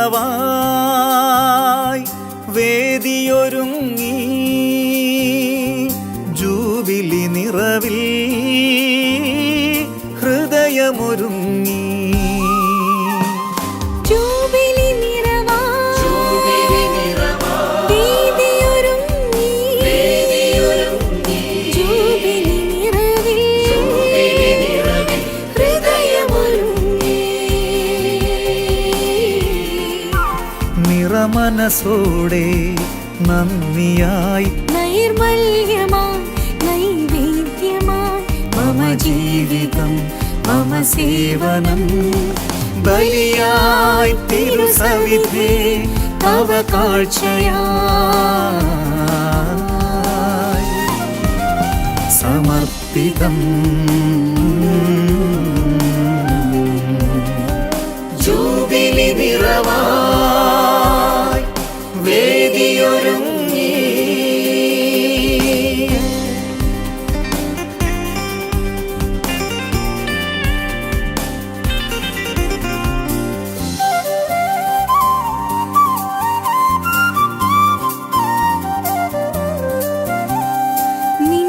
നിറവായി വേദിയൊരുങ്ങി jubilee നിറവിൽ ഹൃദയമൊരുങ്ങി മനസ്സോടെ നന്ദിയായി നൈർമല്യമായി നൈവേദ്യമായി മമ ജീവിതം മമ സേവനം ബലിയായി തിരുസവിധേ തവ കാഴ്ചയായി സമർപ്പിതം ജൂബിലി നിറവായി വേദിയൊരുങ്ങി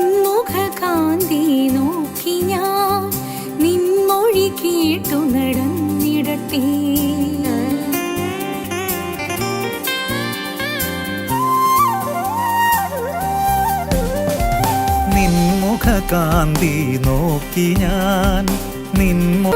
നിൻമുഖകാന്തി നോക്കി ഞാൻ നിൻമൊഴി കേട്ടു നടന്നിടട്ടെ കാന്തി നോക്കി ഞാൻ നിൻമു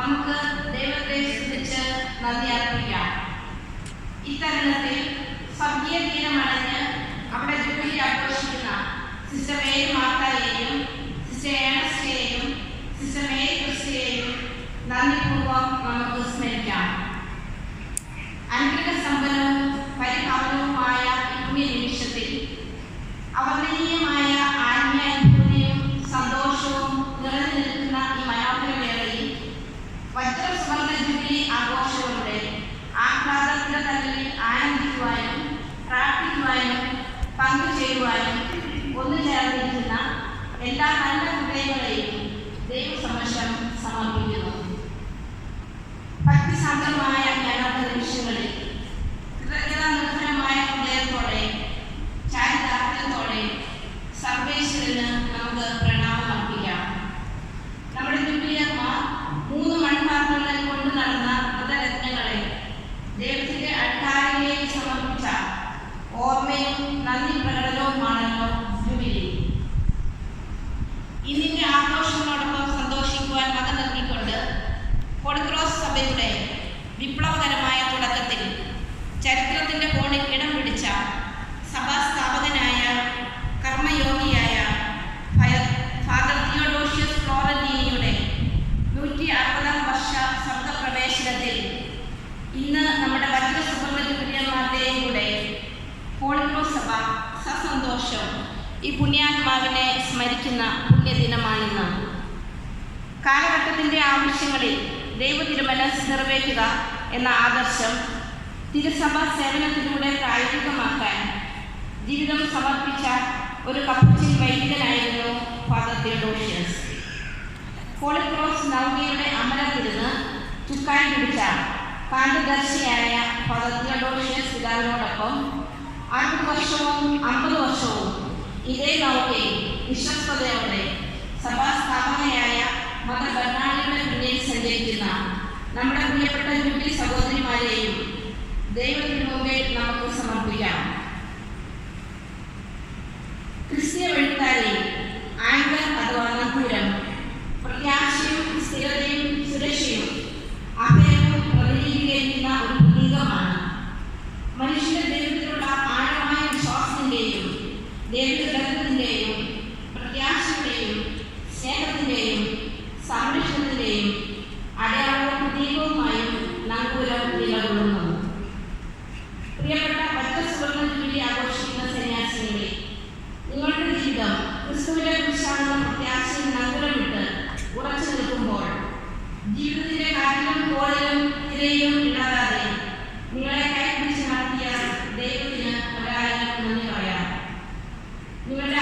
നമുക്ക് ദൈവത്തെ സ്തുതിച്ച് നന്ദി അർപ്പിക്കാം. ഇത്തരുണത്തിൽ സ്വർഗീയ തീരമടഞ്ഞ് അവിടെ ജൂബിലി ആഘോഷിക്കുന്ന സിസ്റ്റർ മേരി മാർത്തായെയും സിസ്റ്റർ ഏണസ്റ്റയെയും സിസ്റ്റർ മേരി ക്രിസ്റ്റയെയും നന്ദിപൂർവ്വം നമുക്ക് സ്മരിക്കാം. അനുഗ്രഹ സമ്പന്നവും പരിഭാവനവുമായ ഈ പുണ്യ നിമിഷത്തിൽ അവർണ്ണനീയമായ ആത്മീയ അനുഭൂതിയും സന്തോഷവും നിറഞ്ഞു നിൽക്കുന്ന ഈ മനോഹര വേളയിൽ വജ്രസ്വർണ്ണ ജൂബിലി ആഘോഷങ്ങളുടെ ആഹ്ലാദത്തിന്റെ തലയിൽ ആനന്ദിക്കുവാനും പ്രാർത്ഥിക്കുവാനും പങ്കുചേരുവാനും ഒന്നു ചേർന്നിരിക്കുന്ന എല്ലാ നല്ല ഹൃദയങ്ങളെയും ദൈവസമക്ഷം സമർപ്പിക്കുന്നു. ഭക്തിസാന്ദ്രമായ ജ്ഞാനോദയ നിമിഷങ്ങളിൽ കൃതജ്ഞതാനിർഭരമായ ഹൃദയത്തോടെ ചാരിതാർത്ഥ്യത്തോടെ സർവേശ്വരന് നമുക്ക് പ്രണാമം അർപ്പിക്കാം. നമ്മുടെ ജൂബിലിയർമാർ 3 മൺപാത്രങ്ങളിൽ കൊണ്ടു നടന്ന മൃതരത്നങ്ങളെ ദൈവത്തിന്റെ അൾത്താരയിലേക്ക് സമർപ്പിച്ച ഓർമ്മയും നന്ദി പ്രകടനവുമാണല്ലോ ജൂബിലി. ഇതിന്റെ ആഘോഷങ്ങളോടൊപ്പം സന്തോഷിക്കുവാൻ വക നൽകിക്കൊണ്ട് ഹോളി ക്രോസ് സഭയുടെ വിപ്ലവകരമായ തുടക്കത്തിൽ ചരിത്രത്തിന്റെ കോണിൽ ഇടം പിടിച്ച സഭാസ്ഥാപകനായ കർമ്മയോഗിയായ ഫാദർ തിയോഡോഷ്യസ് ഫ്ലോറന്റീനിയുടെ 160-ാം വർഷ ശബ്ദപ്രവേശനത്തിൽ ഇന്ന് നമ്മുടെ വജ്രസുവർണ്ണ ജൂബിലിയർമാരുടെയും കൂടെ ഹോളി ക്രോസ് സഭ സസന്തോഷം ഈ പുണ്യാത്മാവിനെ സ്മരിക്കുന്ന പുണ്യദിനമാണിന്ന്. കാലഘട്ടത്തിൻ്റെ ആവശ്യങ്ങളിൽ ദൈവതിരുമനസ് നിറവേറ്റുക എന്ന ആദർശം തിരുസഭ സേവനത്തിലൂടെ പ്രായോഗികമാക്കാൻ ജീവിതം സമർപ്പിച്ച ഒരു കപ്പുച്ചിൻ വൈദികനായിരുന്നു ഫാദർ തിയോഡോഷ്യസ്. ഹോളി ക്രോസ് നൗകയുടെ അമരത്തിരുന്ന് ചുക്കാൻ പിടിച്ച കാന്തദർശിയായ ഫാദർ തിയോഡോഷ്യസ് പിതാവിനോടൊപ്പം 60 വർഷവും 50 വർഷവും ഇതേ നൗകയിൽ വിശ്വസ്തയോടെ സഭാസ്ഥാപനയായ മദർ ബെർണാഡിയുടെ പിന്നിൽ സഞ്ചരിക്കുന്ന നമ്മുടെ പ്രിയപ്പെട്ട ജൂബിലി സഹോദരിമാരെയും ദൈവത്തിന് മുമ്പിൽ നമുക്ക് സമർപ്പിക്കാം. ക്രിസ്തീയ എഴുത്താരെ ആങ്കർ അഥവാ നങ്കൂരം പ്രത്യാശയും സ്ഥിരതയും സുരക്ഷയും അഭയവും പ്രതിനിധീകരിക്കുന്ന ഒരു പ്രതീകമാണ്. മനുഷ്യന്റെ ദൈവത്തിലുള്ള ആഴമായ വിശ്വാസത്തിൻ്റെയും ദൈവബന്ധത്തിൻ്റെയും പ്രത്യാശയുടെയും സ്നേഹത്തിൻ്റെയും സംരക്ഷണത്തിൻ്റെയും അടയാളവും പ്രതീകവുമായും നങ്കൂരം നിലകൊള്ളുന്നു. പ്രിയപ്പെട്ട വജ്രസുവർണ്ണ ജൂബിലി ആഘോഷിക്കുന്ന സന്യാസിനികളെ, നിങ്ങളുടെ ജീവിതം ക്രിസ്തുവിനെ കുറിച്ചാണെന്ന പ്രത്യാശയിൽ നങ്കൂരമിട്ട് ഉറച്ചു നിൽക്കുമ്പോൾ ജീവിതത്തിന്റെ കാറ്റിലും കോളിലും തിരയിലും ഇടാതെ നിങ്ങളെ കൈപിടിച്ച് നടത്തിയ ദൈവത്തിന് ഒരായിരം നന്ദി പറയാം. നിങ്ങളുടെ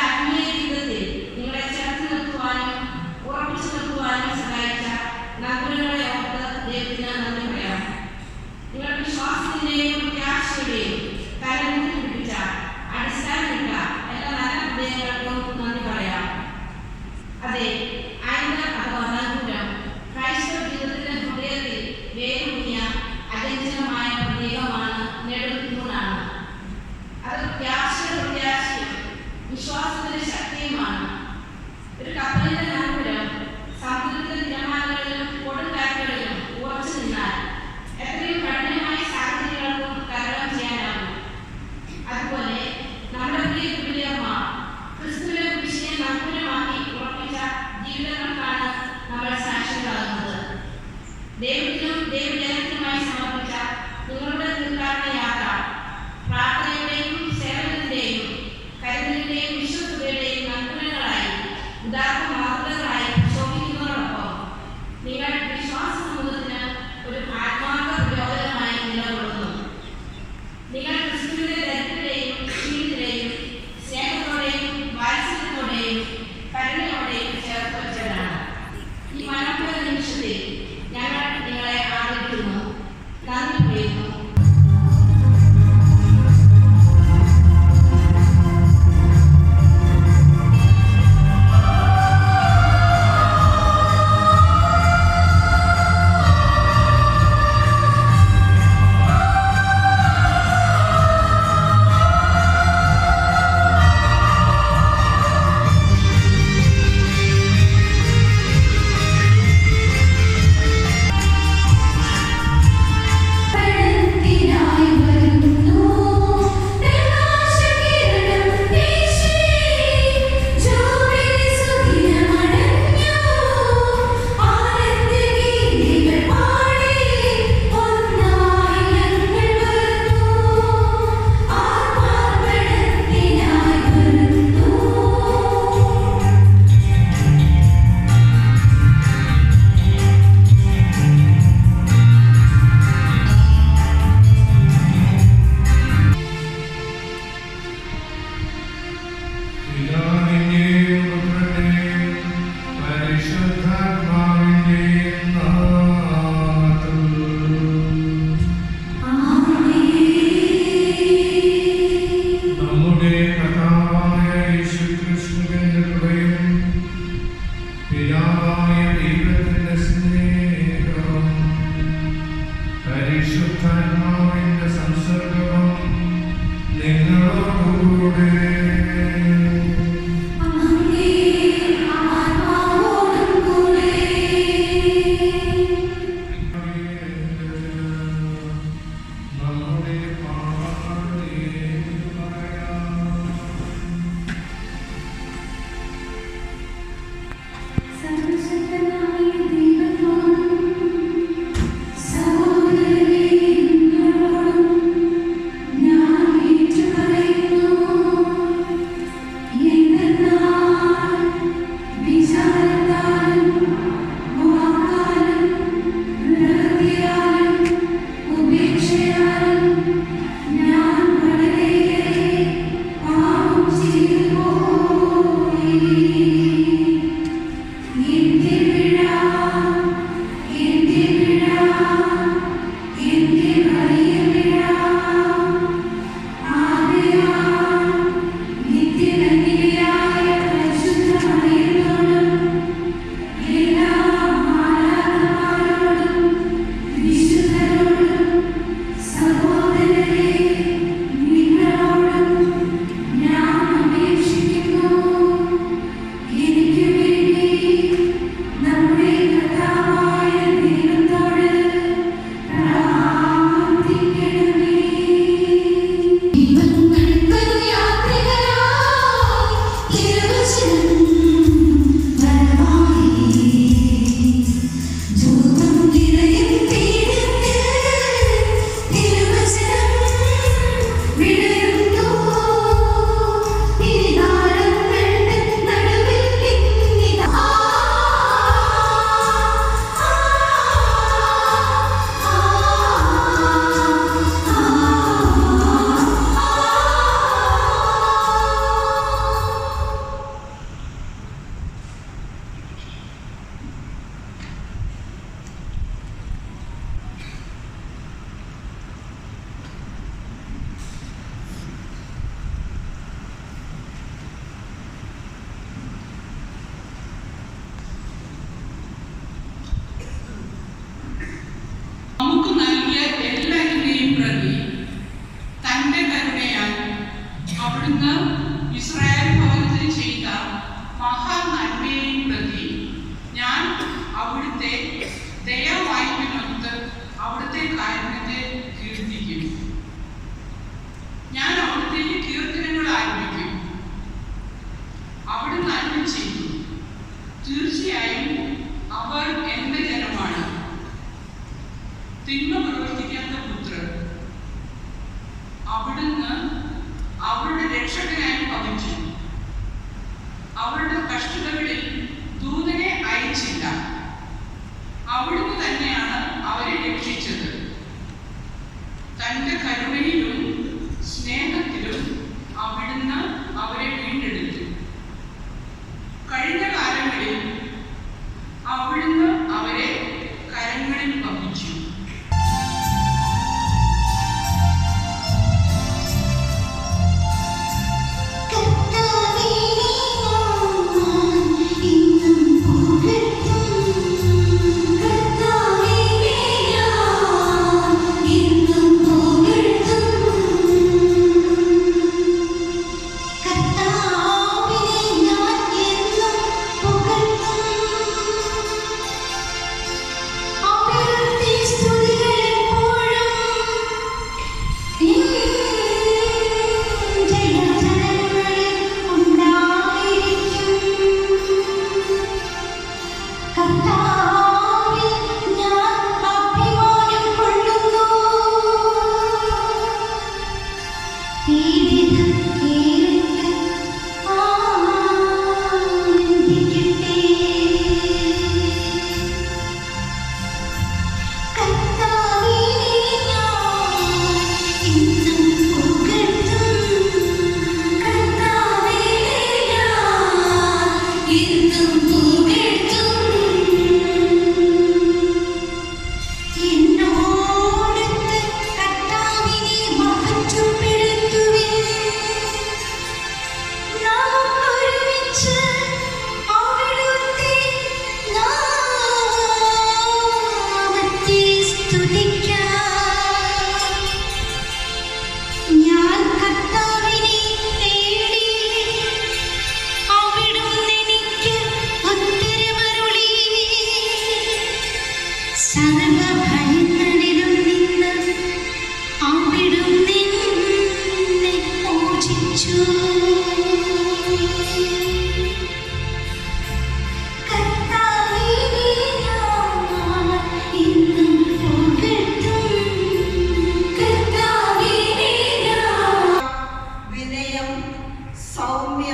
പിതാവിന്റെയും പുത്രന്റെയും പരിശുദ്ധാത്മാവിന്റെയും നാമത്തിൽ. നമ്മുടെ കർത്താവായ യേശുക്രിസ്തുവിന്റെ കൃപയും പിതാവായ ദൈവത്തിന്റെ സ്നേഹവും പരിശുദ്ധാത്മാവിന്റെ സംസർഗവും നിങ്ങളോടുകൂടെ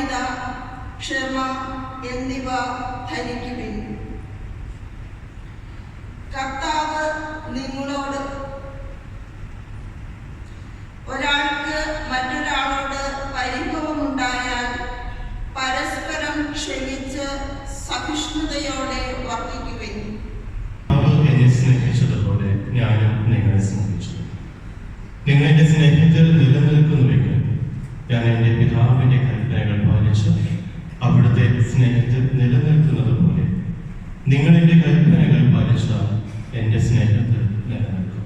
സൗമ്യത, ക്ഷമ എന്നിവ ധരിക്കുവിൻ. കർത്താവ് നിങ്ങളോട് ഒരാൾക്ക് മറ്റൊരാളോട് പരിഭവമുണ്ടായാൽ പരസ്പരം ക്ഷമിച്ച് സഹിഷ്ണുതയോടെ വർദ്ധിക്കുവിൻ. എന്നെ സ്നേഹിച്ചതുപോലെ ഞാനും നിങ്ങളെ സ്നേഹിച്ചു. നിങ്ങൾ എന്റെ സ്നേഹത്തിൽ നിലനിൽക്കുന്നുവെങ്കിൽ ഞാൻ എൻ്റെ പിതാവിന്റെ കൽപ്പനകൾ പാലിച്ച് അവിടുത്തെ സ്നേഹത്തിൽ നിലനിൽക്കുന്നത് പോലെ നിങ്ങൾ എൻ്റെ കൽപ്പനകൾ പാലിച്ചാൽ എൻ്റെ സ്നേഹത്തിൽ നിലനിൽക്കും.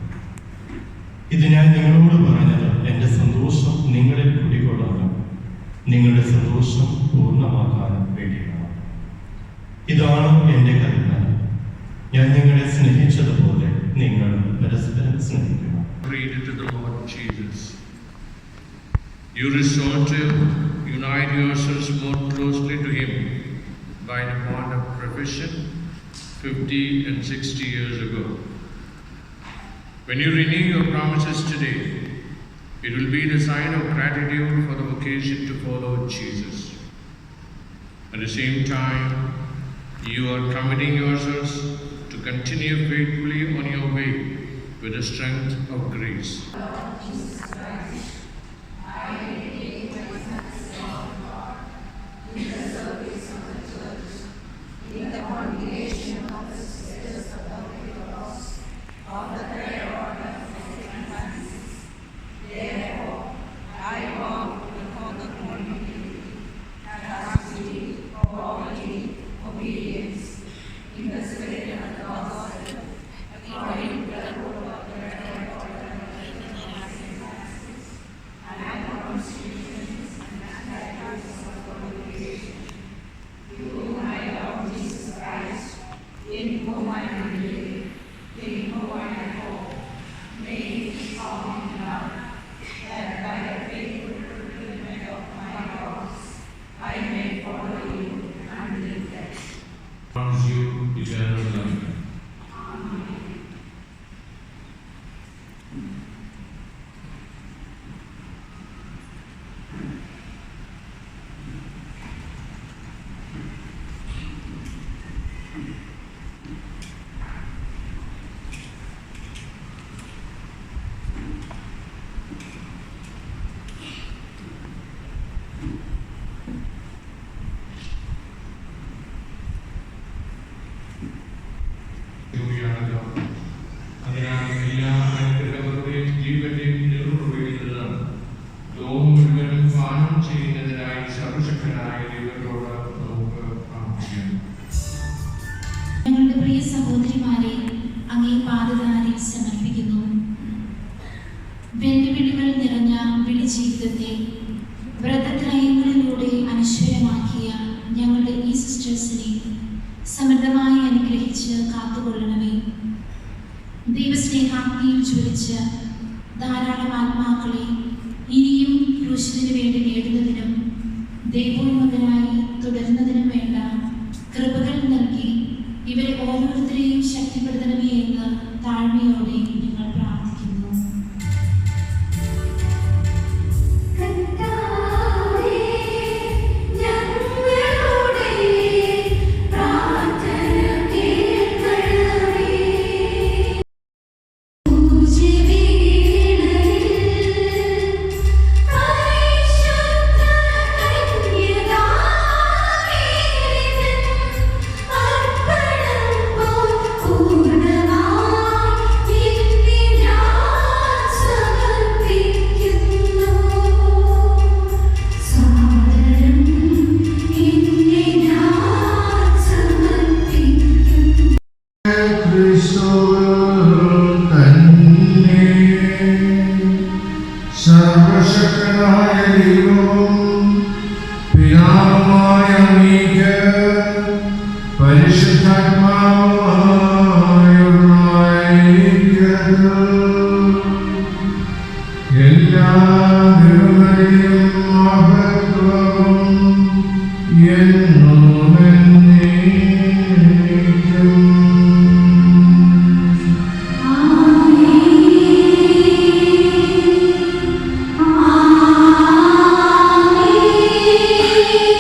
ഇത് ഞാൻ നിങ്ങളോട് പറഞ്ഞത് എൻ്റെ സന്തോഷം നിങ്ങളിൽ കുടികൊള്ളാനും നിങ്ങളുടെ സന്തോഷം പൂർണ്ണമാക്കാനും വേണ്ടിയാണ്. ഇതാണ് എൻ്റെ കൽപ്പന, ഞാൻ നിങ്ങളെ സ്നേഹിച്ചതുപോലെ നിങ്ങൾ പരസ്പരം സ്നേഹിക്കണം. Read to the Lord Jesus. You resort to unite yourselves more closely to Him by the bond of profession 50 and 60 years ago. When you renew your promises today, it will be the sign of gratitude for the occasion to follow Jesus. At the same time, you are committing yourselves to continue faithfully on your way with the strength of grace. Promise you eternal life. അതിനാൽ എല്ലാ അനുഗ്രഹങ്ങളുടെയും ജീവന്റെയും നിലനിർവഹിക്കുന്നതാണ്. ലോകം മുഴുവനും പാനം ചെയ്യുന്നതിനായി സർവശക്തനായ ദൈവത്തോട് നമുക്ക് പ്രാർത്ഥിക്കാം. ഞങ്ങളുടെ പ്രിയ സഹോദരിമാരെ അങ്ങേ പാദതാരിൽ സമർപ്പിക്കുന്നു. വെല്ലുവിളികൾ നിറഞ്ഞ വിളി ജീവിതത്തെ വ്രതത്രയങ്ങളിലൂടെ അനശ്വരമാക്കിയ ഞങ്ങളുടെ ഈ സിസ്റ്റേഴ്സിനെ സമൃദ്ധമായി അനുഗ്രഹിച്ച് കാത്തുകൊള്ളണമേ. ദൈവസ്നേഹാഗ്നിയിൽ ജ്വലിച്ച് ധാരാളം ആത്മാക്കളെ ഇനിയും ക്രൂശിനു വേണ്ടി നേടുന്നതിനും ദൈവോന്മുഖരായി തുടരുന്നതിനും വേണ്ട കൃപകൾ നൽകി ഇവരെ ഓരോരുത്തരെയും ശക്തിപ്പെടുത്തണമേ എന്ന് താഴ്മയോടെ ഞങ്ങൾ പ്രാർത്ഥിക്കുന്നു. സർവശക്തനായ ദൈവവും പിതാവുമായ അങ്ങേക്ക് പരിശുദ്ധാത്മാവുമായുള്ളതായിരിക്കട്ടെ. എല്ലാ ദൈവങ്ങളെയും മഹത്വവും എന്നും എന്നേക്കും. Amen.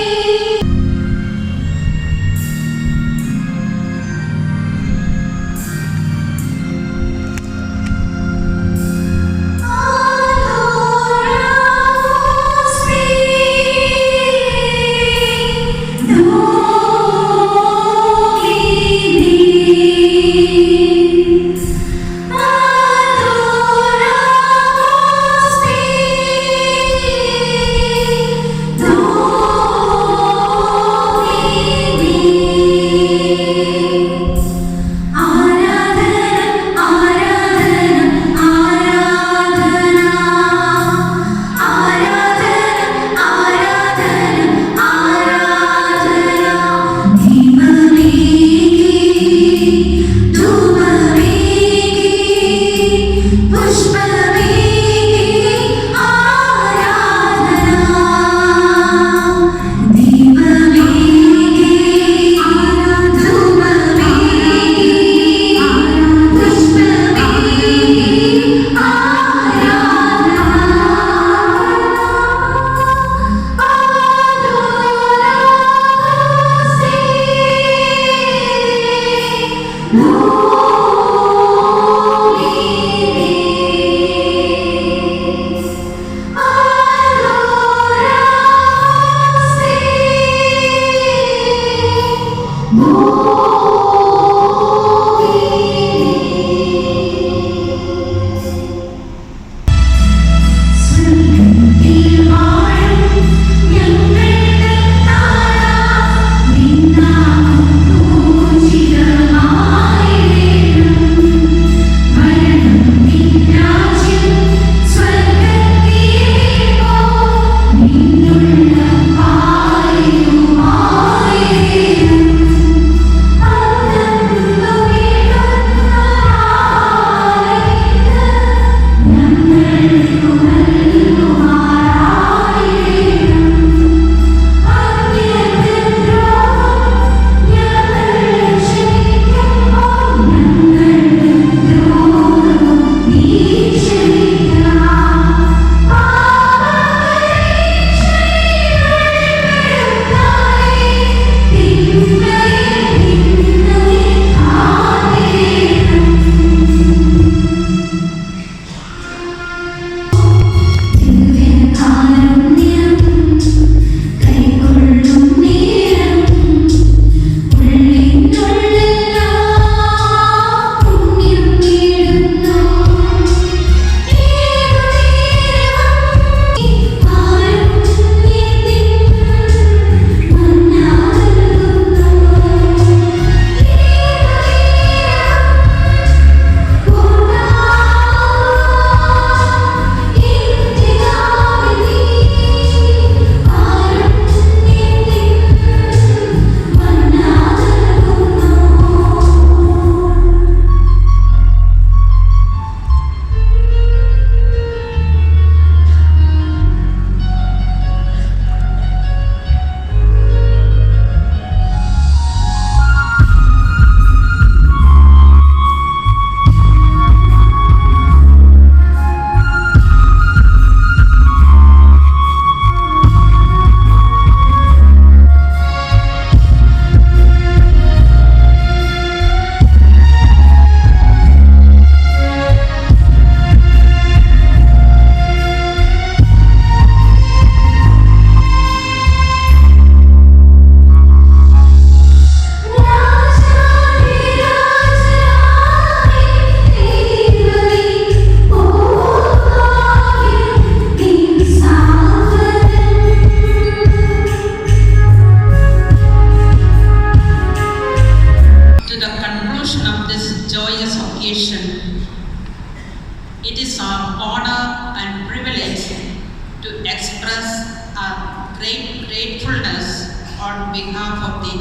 faithfulness on behalf of the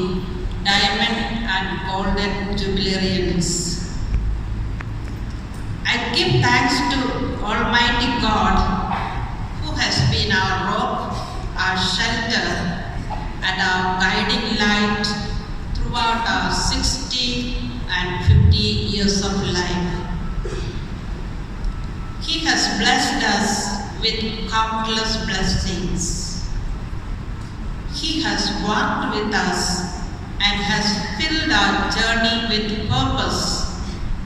Diamond and Golden Jubilarians. I give thanks to Almighty God, who has been our rock, our shelter, and our guiding light throughout our 60 and 50 years of life. He has blessed us with countless blessings. He has walked with us and has filled our journey with purpose,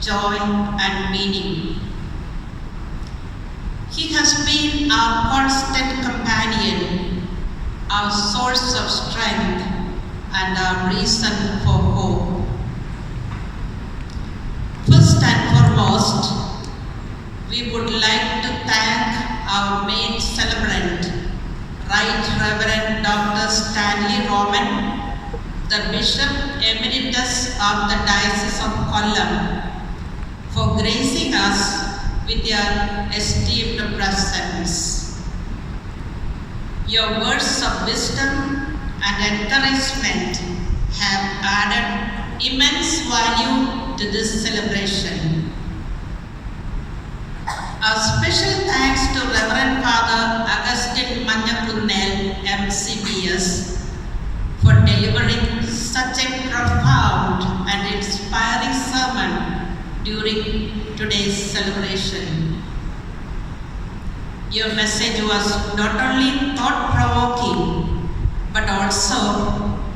joy, and meaning. He has been our constant companion, our source of strength, and our reason for hope. First and foremost, we would like to thank our main celebrant, Right Reverend Dr. Stanley Roman, the Bishop Emeritus of the Diocese of Kollam, for gracing us with your esteemed presence. Your words of wisdom and encouragement have added immense value to this celebration. A special thanks to Reverend Father Augustine Manyakunnel, MCBS, for delivering such a profound and inspiring sermon during today's celebration. Your message was not only thought-provoking, but also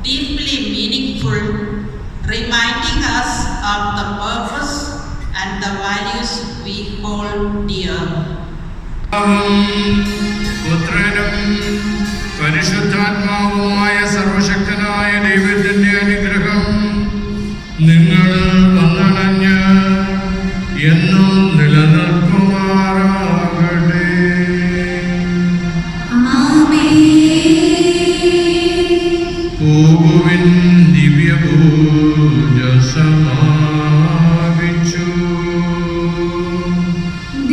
deeply meaningful, reminding us of the purpose and the values we hold dear. പുത്രനും പരിശുദ്ധാത്മാവുമായ സർവശക്തനായ ദൈവത്തിന്റെ അനുഗ്രഹം നിങ്ങൾ വന്നണഞ്ഞ് എന്നും നിലനിൽക്കുമാറാകട്ടെ. പോകുവിൻ, ദിവ്യപൂജ സമാപിച്ചു.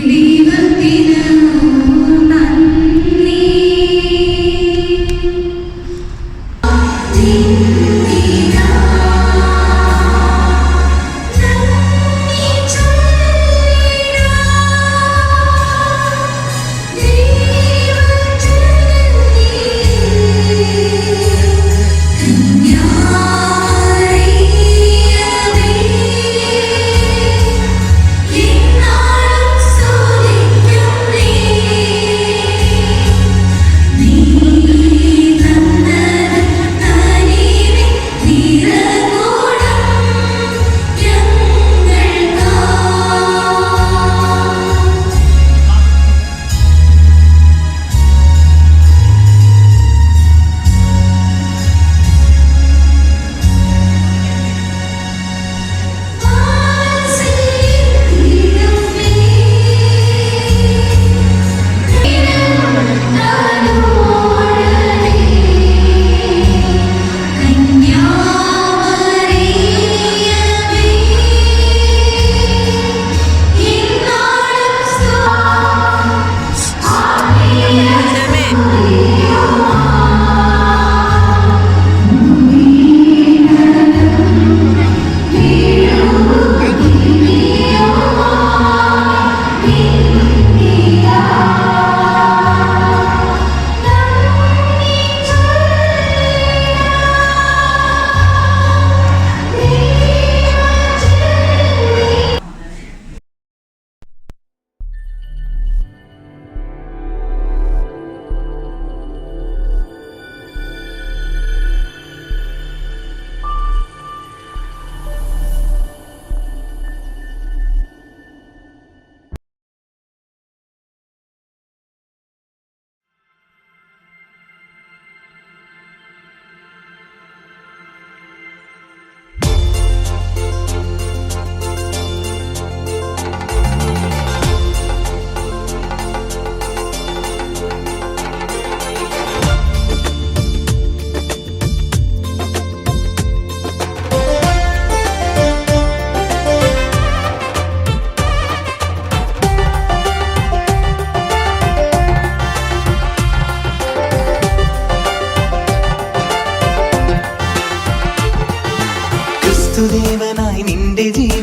നീ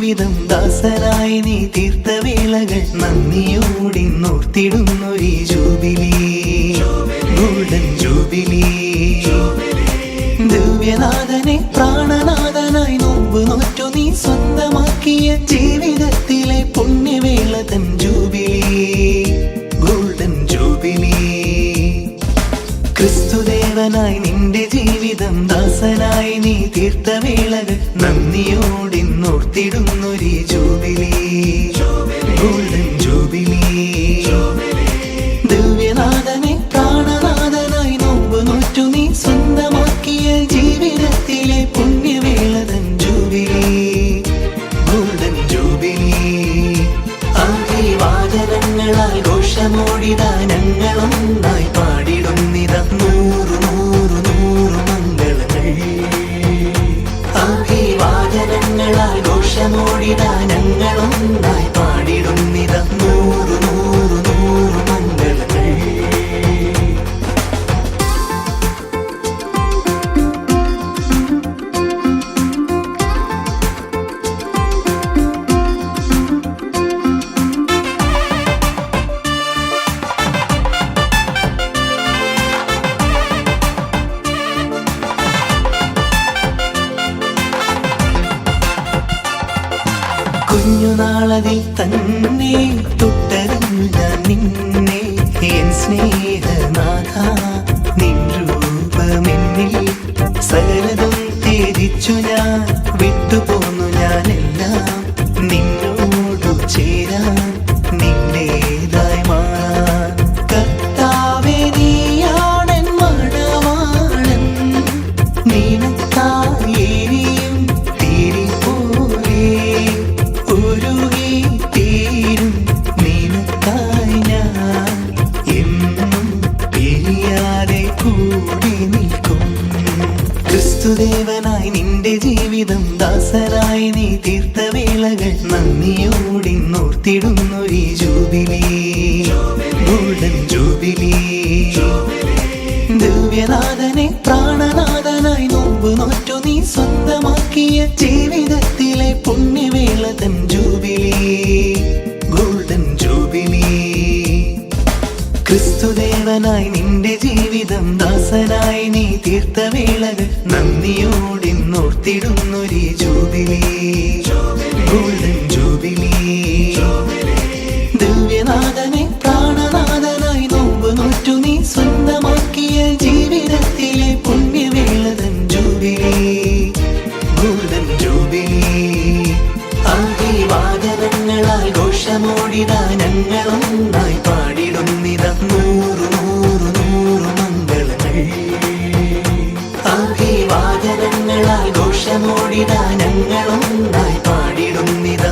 ജീവിതം ദാസനായി നീ തീർത്ത വേളകൾ നന്ദിയോടി നോർത്തിടുന്നൊരു ജൂബിലി, ഗോൾഡൻ ജൂബിലി. ദിവ്യനാഥനെ പ്രാണനാഥനായി നോമ്പ് നോറ്റു നീ സ്വന്തമാക്കിയ ജീവിതത്തിലെ പുണ്യവേള തൻ ജൂബിലി, ഗോൾഡൻ ജൂബിലി. ക്രിസ്തുദേവനായി നിന്റെ ജീവിതം ദാസനായി നീ തീർത്ത വേളകൾ നന്ദിയോടി നോർത്തിടുന്നൊരു ജൂബിലി, ഗോൾഡൻ ജൂബിലി. ദിവ്യനാഥനെ പ്രാണനാഥനായി നോമ്പ് നോറ്റു നീ സ്വന്തമാക്കിയ ജീവിതത്തിലെ പുണ്യവേള തൻ ജൂബിലി, ഗോൾഡൻ ജൂബിലി. ആദിവാദനങ്ങളാൽ ഘോഷമോടിതാ ഞങ്ങളൊന്നായി പാടിടുന്നിത നൂറു നൂറു നൂറു മംഗളങ്ങൾ. ആദിവാദനങ്ങളാൽ ഘോഷമോടിതാ ഞങ്ങളൊന്നായി പാടിടുന്നിത നൂറു നൂറു നൂറു മംഗളങ്ങൾ. കുഞ്ഞുനാളതിൽ തന്നെ തൊട്ടറിഞ്ഞു ഞാൻ നിന്നെ, എൻ സ്നേഹനാഥ. നിൻ രൂപമെന്നിൽ സകലതും ത്യജിച്ചു ഞാൻ, വിട്ടുപോന്നു ഞാനെല്ലാം നിന്നോടു ചേരാൻ, നിന്റേതായി മാറാൻ. കർത്താവേ നീയാണെൻ മണവാളൻ, നിനക്കായെരിയും തിരി പോലെ ഉരുകി തീരും നിനക്കായി ഞാൻ എന്നും പിരിയാതെ കൂടി നിൽക്കും. ക്രിസ്തുദേവനായി നിന്റെ ജീവിതം ദാസനായി നീ തീർത്ത വേളകൾ നന്ദിയോടി നോർത്തിടുന്നൊരു ജൂബിലി, ഗോൾഡൻ ജൂബിലി. ദിവ്യനാഥനെ പ്രാണനാഥനായി നോമ്പ് നോറ്റു നീ സ്വന്തമാക്കിയ ജീവിതത്തിലെ പുണ്യവേള തൻ ജൂബിലി, ഗോൾഡൻ ജൂബിലി. ക്രിസ്തുദേവനായി നിന്റെ ജീവിതം ദാസനായി നീ തീർത്ത വേളകൾ നന്ദിയോടി നോർത്തിടുന്നൊരു ജൂബിലി, ഗോൾഡൻ ജൂബിലി. ദിവ്യനാഥനെ പ്രാണനാഥനായി നോമ്പ് നോറ്റു നീ സ്വന്തമാക്കിയ ജീവിതത്തിലെ പുണ്യവേള തൻ ജൂബിലി, ഗോൾഡൻ ജൂബിലി. ആദിവാദനങ്ങളാൽ ഘോഷമോടിതാ ഞങ്ങളൊന്നായി പാടിടുന്നിത നൂറു നൂറു നൂറു മംഗളങ്ങൾ. ആദിവാദനങ്ങളാൽ ഘോഷമോടിതാ ഞങ്ങളൊന്നായി പാടിടുന്നിത